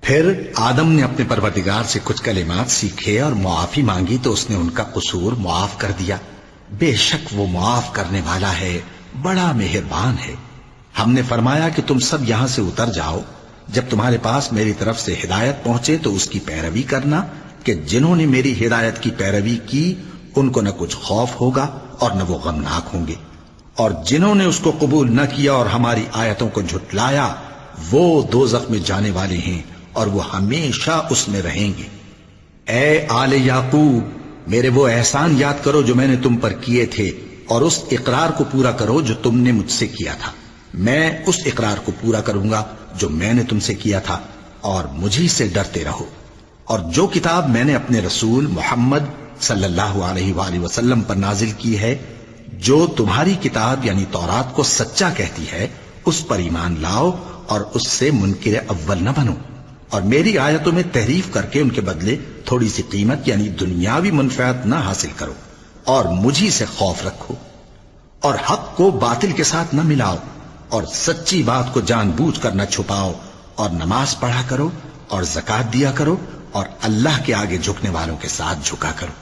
پھر آدم نے اپنے پروردگار سے کچھ کلمات سیکھے اور معافی مانگی تو اس نے ان کا قصور معاف کر دیا۔ بے شک وہ معاف کرنے والا ہے، بڑا مہربان ہے۔ ہم نے فرمایا کہ تم سب یہاں سے اتر جاؤ، جب تمہارے پاس میری طرف سے ہدایت پہنچے تو اس کی پیروی کرنا کہ جنہوں نے میری ہدایت کی پیروی کی ان کو نہ کچھ خوف ہوگا اور نہ وہ غمناک ہوں گے، اور جنہوں نے اس کو قبول نہ کیا اور ہماری آیتوں کو جھٹلایا وہ دوزخ میں جانے والے ہیں اور وہ ہمیشہ اس میں رہیں گے۔ اے آل یعقوب، میرے وہ احسان یاد کرو جو میں نے تم پر کیے تھے، اور اس اقرار کو پورا کرو جو تم نے مجھ سے کیا تھا۔ میں اس اقرار کو پورا کروں گا جو میں نے تم سے کیا تھا، اور مجھی سے ڈرتے رہو۔ اور جو کتاب میں نے اپنے رسول محمد صلی اللہ علیہ وآلہ وسلم پر نازل کی ہے، جو تمہاری کتاب یعنی تورات کو سچا کہتی ہے، اس پر ایمان لاؤ اور اس سے منکر اول نہ بنو، اور میری آیتوں میں تحریف کر کے ان کے بدلے تھوڑی سی قیمت یعنی دنیاوی منفعت نہ حاصل کرو، اور مجھی سے خوف رکھو، اور حق کو باطل کے ساتھ نہ ملاؤ، اور سچی بات کو جان بوجھ کر نہ چھپاؤ، اور نماز پڑھا کرو اور زکوٰۃ دیا کرو، اور اللہ کے آگے جھکنے والوں کے ساتھ جھکا کرو۔